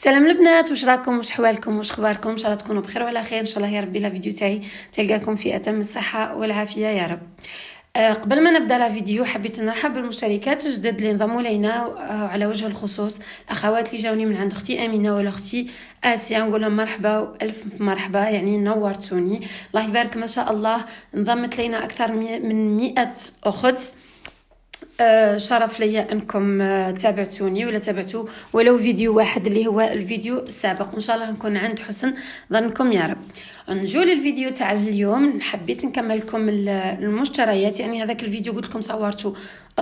السلام البنات، واش راكم؟ واش حوالكم؟ واش اخباركم؟ ان شاء الله تكونوا بخير وعلى خير ان شاء الله يا ربي. لا فيديو تاعي تلقاكم في اتم الصحه والعافيه يا رب. قبل ما نبدا لا فيديو حبيت نرحب بالمشتركات الجدد اللي انضموا لينا، على وجه الخصوص الاخوات اللي جاوني من عند اختي امينه ولا اختي اسيا، نقول لهم مرحبا والف مرحبا، يعني نورتوني. الله يبارك ما شاء الله، انضمت لينا اكثر من 100 اخت. شرف ليا انكم تابعتوني ولا تابعتوا ولو فيديو واحد اللي هو الفيديو السابق، وان شاء الله نكون عند حسن ظنكم يا رب. نجو للفيديو تاع اليوم، حبيت نكمل لكم المشتريات. يعني هذاك الفيديو قلت لكم صورته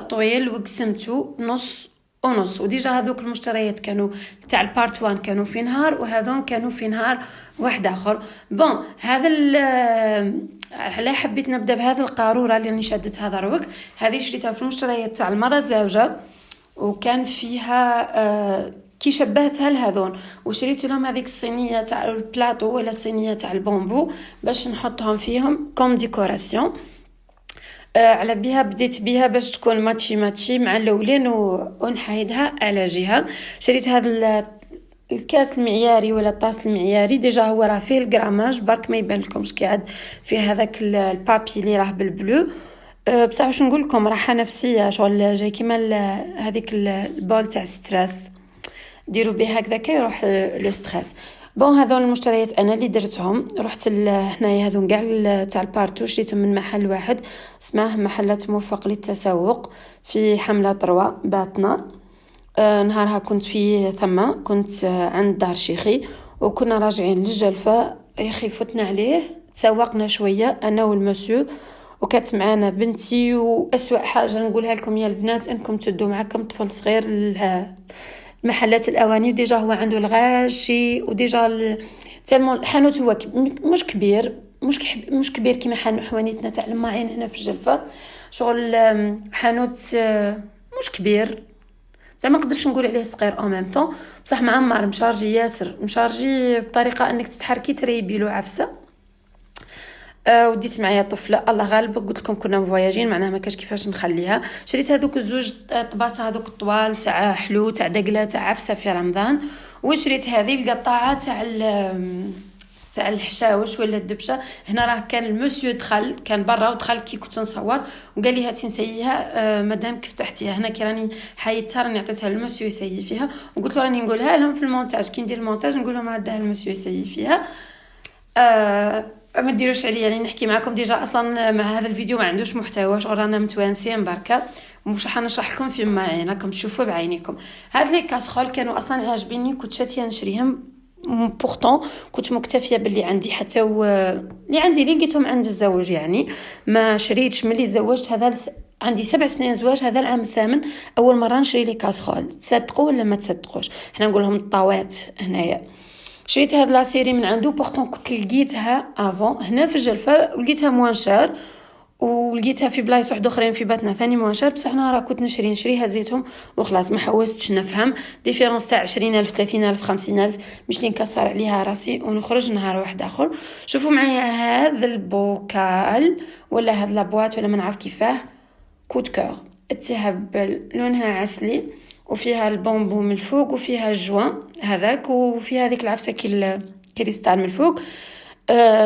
طويل وقسمته نص ونص، وديجا هذوك المشتريات كانوا تاع البارت 1 كانوا في نهار، وهذون كانوا في نهار واحد اخر. بون هذا على حبيت نبدا بهذه القاروره اللي راني شادتها دروك. هذه شريتها في المشتريات تاع المره الزوجه، وكان فيها كي شبهتها لهذون، وشريت لهم هذيك الصينيه تاع البلاطو ولا الصينيه تاع البامبو باش نحطهم فيهم كوم ديكوراسيون. على بها بديت بها باش تكون ماتشي مع الاولين ونحيدها على جهه. شريت هذا الكاس المعياري ولا الطاس المعياري، ديجا هو راه فيه الجراماج، برك ما يبان لكمش قاعد فيه هذاك البابي اللي راه بالبلو. بصح واش نقول لكم، راحه نفسيه، شغل جاي كيما هذيك البول تاع ستريس، ديروا بها هكذاك يروح لو ستريس. بون هذول المشتريات انا اللي درتهم. رحت هنايا هذون كاع تاع البارتو شريتهم من محل واحد اسمه محلات موفق للتسوق في حمله طروا باطنه. نهارها كنت في كنت عند دار شيخي، وكنا راجعين للجلفه. يا اخي فتنا عليه، تسوقنا شويه انا والمسيو، وكانت معانا بنتي. واسوا حاجه نقولها لكم يا البنات، انكم تدوا معكم طفل صغير محلات الاواني، وديجا هو عنده الغاشي، وديجا تالمون الحانوت هو مش كبير، مش كبير كيما حوانيتنا تاع الماعين هنا في الجلفه. شغل حانوت مش كبير، زعما ما نقدرش نقول عليه صغير او ميم طون، بصح معمر، مشارجي ياسر، مشارجي بطريقه انك تتحركي تريبي له عفسه. وديت معايا طفله الله غالب، قلت لكم كنا مفواياجين معناها ما كاش كيفاش نخليها. شريت هذوك الزوج طباسه هذوك الطوال تاع حلو تاع دقله تاع عفسه في رمضان، وشريت هذه القطاعه تاع الحشاوش ولا الدبشه. هنا راه كان المسيو دخل، كان برا ودخل كي كنت نصور، وقال لي هاتي نسييها مادام كيف فتحتيها. هنا كي راني حيدتها راني عطيتها للمسيو يسيي فيها، وقلت له راني نقولها لهم في المونتاج، كي ندير المونتاج نقول لهم عندها المسيو يسيي فيها. ما ديروش عليا يعني نحكي معكم، ديجا اصلا مع هذا الفيديو ما عندوش محتوى، شغل رانا متوانسين بركه، مش حنشرح لكم فيما عينكم تشوفوا بعينيكم. هاد لي كاسخول كانوا اصلا عاجبيني، كنت شاتيه نشريهم، بورطون كنت مكتفيه باللي عندي، حتى اللي عندي اللي لقيتهم عند الزوج، يعني ما شريتش ملي تزوجت. هذا عندي 7 سنين زواج، هذا العام الثامن اول مره نشري لي كاسخول. تصدقوا ولا ما تصدقوش؟ حنا نقول لهم الطاوات هنايا. شريت هاد لا سيري من عنده، بورطون كنت لقيتها افون هنا في الجلفه، ولقيتها موان شار، ولقيتها في بلايص واحد اخرين في باتنا ثاني موان شار، بصح انا راه كنت نشري هزيتهم وخلاص، ما حوستش نفهم ديفيرونس تاع 20,000 30,000 50,000، مش لي نكسر عليها راسي ونخرج نهار واحد اخر. شوفوا معايا هذا البوكال ولا هذا لابواط ولا ما نعرف كيفاه، كود كور التهبل، لونها عسلي، وفيها البامبو من الفوق، وفيها الجوان هذاك، وفيها هذيك العفسه كريستال من الفوق.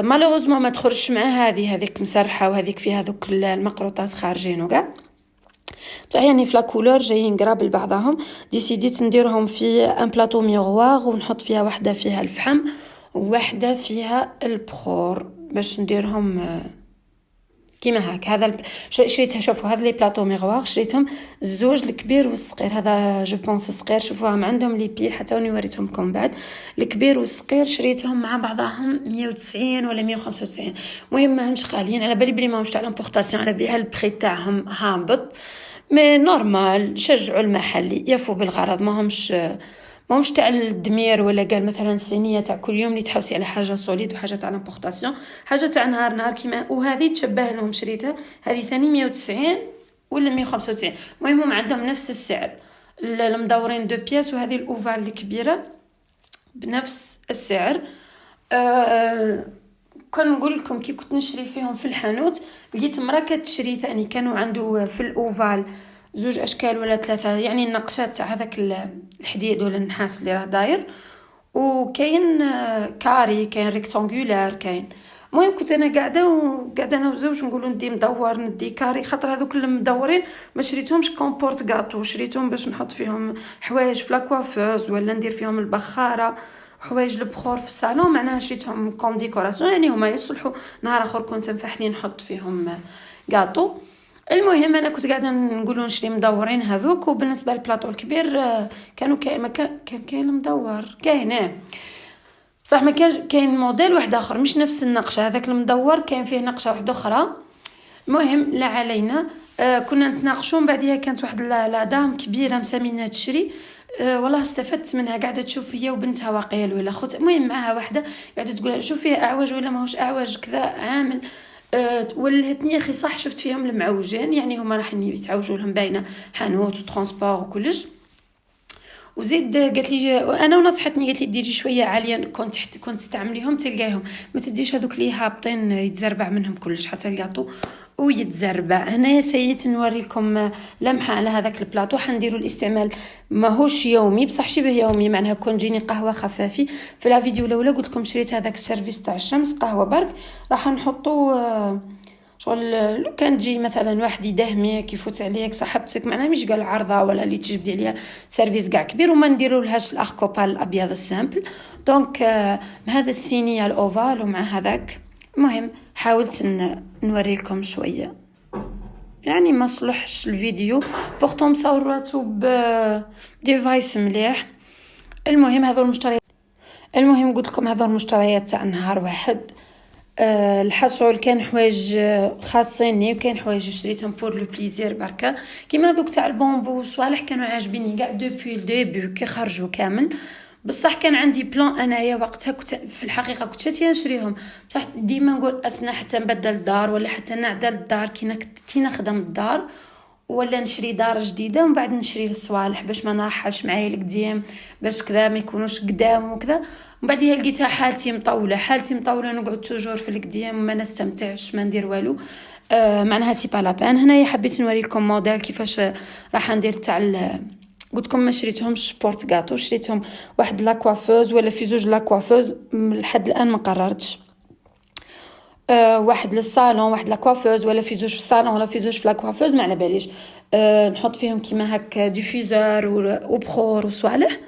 مالوغوزمون ما تخرجش مع هذيك مسرحه، وهذيك فيها ذوك المقروطات خارجين وكاع، بصح يعني في لا كولور جايين قراب لبعضهم. ديسيديت نديرهم في ان بلاطو ميغوار، ونحط فيها واحده فيها الفحم وواحده فيها البخور باش نديرهم كيما هاك. هذا شريتها، شوفوا هذا لي بلاطو ميغوار شريتهم الزوج الكبير والصغير. هذا جو بونس الصغير، شوفوهم عندهم لي بي، حتى وني وريتهم لكم بعد. الكبير والصغير شريتهم مع بعضهم 190 ولا 195، المهم ماهمش غاليين، على بالي بلي ماهمش تاع لامبورطاسيون، على بها البري تاعهم هابط، مي نورمال. شجعوا المحلي، يفو بالغرض، ماهمش تاع الدمير، ولا قال مثلا الصينيه تاع كل يوم اللي تحوسي على حاجه سوليد وحاجه تاع لامبورطاسيون، حاجه تاع نهار كيما. وهذه تشبه لهم، شريتها هذه ثاني 190 ولا 195، المهم هم عندهم نفس السعر، المدورين دو بياس، وهذه الاوفال الكبيره بنفس السعر. كان نقول لكم كي كنت نشري فيهم في الحانوت، لقيت مرا كتشري ثاني، كانوا عنده في الاوفال 2 اشكال ولا 3، يعني النقشات تاع هذاك الحديد ولا النحاس اللي راه داير، وكاين كاري، كاين ريكتانغولار، كاين. المهم كنت انا قاعده انا وزوج نقولوا ندي مدور ندي كاري، خاطر هذوك المدورين ما شريتهمش كومبورت غاتو، شريتهم باش نحط فيهم حوايج في لاكوافوز ولا ندير فيهم البخاره، حوايج البخور في الصالون، معناها شريتهم كوم ديكوراسيون، يعني هما يصلحوا نهار اخر كنت نفحلي نحط فيهم غاتو. المهم انا كنت قاعده نقولوا نشري مدورين هذوك، وبالنسبه للبلاطو الكبير كانوا كاين المدور كاين بصح ما كاين موديل واحد اخر مش نفس النقشه، هذاك المدور كاين فيه نقشه واحده اخرى. المهم لا علينا، كنا نتناقشوا، من بعدها كانت واحد لا دام كبيره مسامينه تشري، والله استفدت منها، قاعده تشوف هي وبنتها واقيل ولا خوت، المهم معها واحده قاعده تقول شوفي اعوج ولا ماهوش اعوج كذا عامل، ولهتني يا اخي صح شفت فيهم المعوجين، يعني هما راح يتعوجوا لهم باينه حانوت وترونسبور وكلش. وزيد قالت لي انا ونصحتني قالت لي ديري شويه عاليه، كنت تستعمليهم تلقايهم ما تديش هذوك اللي هابطين يتزربع منهم كلش حتى الكاطو ويتزربع. هنايا سيت نوري لكم لمحه على هذاك البلاطو، حنديروا الاستعمال ماهوش يومي بصح شبه يومي، معناها كون جيني قهوه خفافي. في لا فيديو الاولى قلت لكم شريت هذاك السيرفيس تاع الشمس قهوه برك، راح نحطوا شغل لو كان تجي مثلا واحد يدهميك يفوت عليك صاحبتك، معناها مش قال عرضه ولا اللي تجبدي عليها سيرفيس كاع كبير، وما نديروا لهاش الاخ كوبال الابيض السامبل. دونك مع هذا السينيه الاوفال ومع هذاك، المهم حاولت نوري لكم شويه، يعني ما صلحش الفيديو بورتو مصوراتو بديفايس مليح. المهم هذو المشتريات، المهم قلت لكم هذو المشتريات تاع نهار واحد. الحصول كان حوايج خاصيني وكاين حوايج شريتهم بور لو بليزير بركه، كيما هذوك تاع البامبو صوالح كانوا عاجبيني كاع دوبي الديبي كي خرجوا كامل. بصح كان عندي بلان انايا وقتها، كنت في الحقيقه كنت شاتيه نشريهم، بصح ديما نقول اسنا حتى نبدل الدار ولا حتى نعدل الدار كي نخدم الدار، ولا نشري دار جديده ومن بعد نشري الصوالح باش ما نرحلش معايا القديم، باش كذا ما يكونوش قدام وكذا. ومن بعدها لقيتها حالتي مطوله نقعد توجور في القديم وما نستمتعش ما ندير والو. معناها سي با لابان. هنايا حبيت نوري لكم موديل كيفاش راح ندير تاع قلت لكم ما شريتهمش سبورت غاتو، شريتهم واحد لاكوافوز ولا في زوج لاكوافوز، لحد الان ما قررتش. واحد للصالون واحد لاكوافوز، ولا في زوج في الصالون ولا في زوج في لاكوافوز، ما على باليش. نحط فيهم كيما هكا ديفيزور وبخور وصوالح،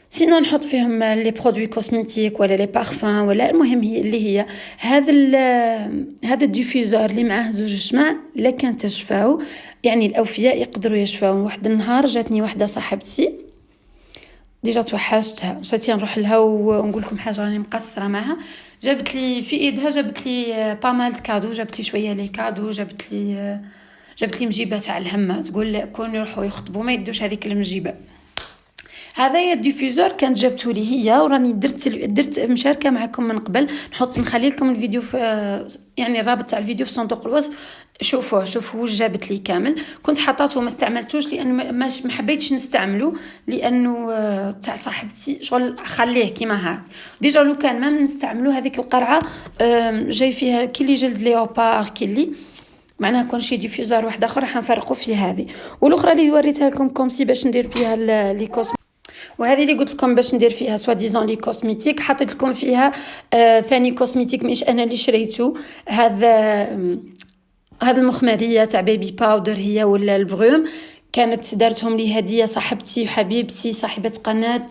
سينو نحط فيهم لي برودوي كوسميتيك ولا لي بارفان ولا، المهم هي اللي هي هذا الديفيزور اللي معاه زوج شمع، لا كان تشفاو يعني الاوفياء يقدروا يشفاو. واحد النهار جاتني واحده صاحبتي ديجا توحشتها، مشيت نروح لها ونقول لكم حاجه راني مقصره معها، جابت لي في ايدها جابت لي بامال كادو، جابت لي شويه لي كادو، جابت لي مجيبه تاع الهمه، تقول كون يروحوا يخطبوا ما يدوش هذيك المجيبه. هذايا الديفيزور كانت جابته لي هي، وراني درت مشاركه معكم من قبل، نخلي لكم الفيديو في يعني الرابط تاع الفيديو في صندوق الوصف، شوفوا واش جابت لي كامل. كنت حطاته وما استعملتوش لانه ما حبيتش نستعمله، لانه تاع صاحبتي شغل خليه كيما هاك ديجا، لو كان ما نستعملو هذيك القرعه جاي فيها كلي جلد ليوبار كلي، معناها كون شي ديفيزور واحد اخر راح نفرقوا في هذه. والاخرى اللي وريتها لكم كومسي باش ندير فيها لي كوسم، وهذه اللي قلت لكم باش ندير فيها سوا ديزون لي كوسميتيك، حطيت لكم فيها ثاني كوسميتيك مش انا اللي شريته، هذا المخمريه تاع بيبي باودر هي ولا البغوم، كانت دارتهم لي هديه صاحبتي وحبيبتي صاحبه قناه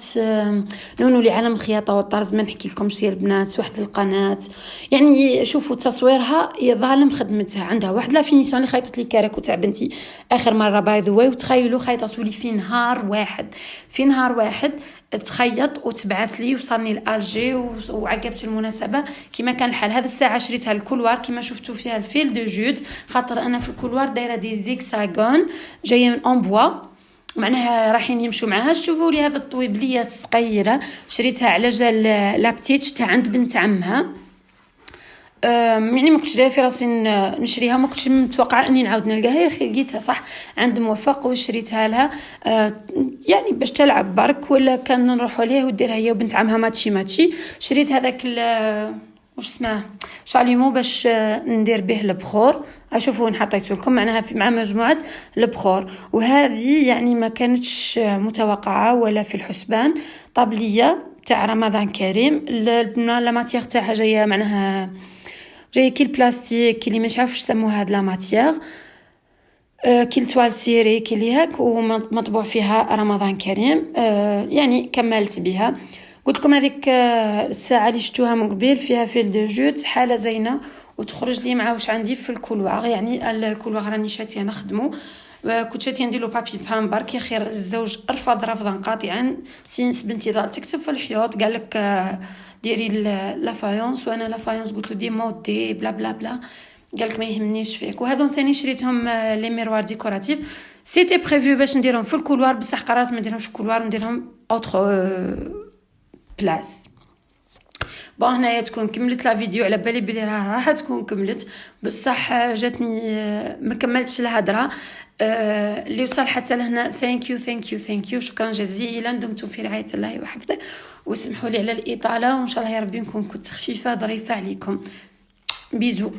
نونو لعالم الخياطه والطرز، ما نحكي لكم شي البنات واحد القناه، يعني شوفوا تصويرها يظالم خدمتها، عندها واحد لا فينيسيون اللي خيطت لي كراكو تاع بنتي اخر مره باي ذا واي، وتخيلوا خيطتوا لي في نهار واحد تخيط وتبعث لي، وصلني لالجي وعقبت المناسبه كما كان الحال. هذا الساعه شريتها الكولوار كما شفتوا فيها الفيل دو جود، خاطر انا في الكولوار دايره دي زيكساغون جايه من اون بوا، معناها راحين يمشوا معاها. شوفوا لي هذا الطويبليه الصغيره شريتها على جال لابتيتش تاع عند بنت عمها، يعني ما كنتش دايره في راسي نشريها، ما كنتش متوقعه اني نعاود نلقاها، يا اخي لقيتها صح عند موفق وشريتها لها، يعني باش تلعب برك ولا كان نروحوا ليه وديرها هي وبنت عمها ماتشي. شريت هذاك واش اسمه شاليمو باش ندير به البخور، اشوفوا وين حطيته لكم، معناها مع مجموعه البخور، وهذه يعني ما كانتش متوقعه ولا في الحسبان. طابليه تاع رمضان كريم. لا ماتيغ تاعها جايه معناها جايه كي البلاستيك كي اللي مش عارف واش يسموها هاد لا ماتيغ، كي التوال سيري كي اللي هاك، ومطبوع فيها رمضان كريم. يعني كملت بها. قلت لكم هذيك الساعه اللي شفتوها من قبيل فيها فيل دو جوت حاله زينه وتخرج لي مع واش عندي في الكولواغ. يعني الكولواغ راني شاتيه نخدمو، كنت شاتيه نديرو بابي بان برك. يا خير الزوج رفض رفضا قاطعا، سينس بنتي ضال تكتب في الحيوط قال لك ديري لا فايونس، وانا لا فايونس قلت له دي مودي بلا بلا بلا، قال لك ما يهمنيش فيك. وهذو ثاني شريتهم لي ميروار ديكوراتيف، سيتي بريفو باش نديرهم في الكولوار، بصح قررت ما نديرهمش في الكولوار ونديرهم اوتر بلاص. بون هنايا تكون كملت لا فيديو، على بالي بلي راح تكون كملت، بصح جاتني ما كملتش الهضره. اللي وصل حتى لهنا ثانك يو ثانك يو ثانك يو، شكرا جزيلا. دمتم في رعايه الله وحفظه، واسمحوا لي على الاطاله، وان شاء الله يا ربي نكون كنت خفيفه ظريفه عليكم. بيزو.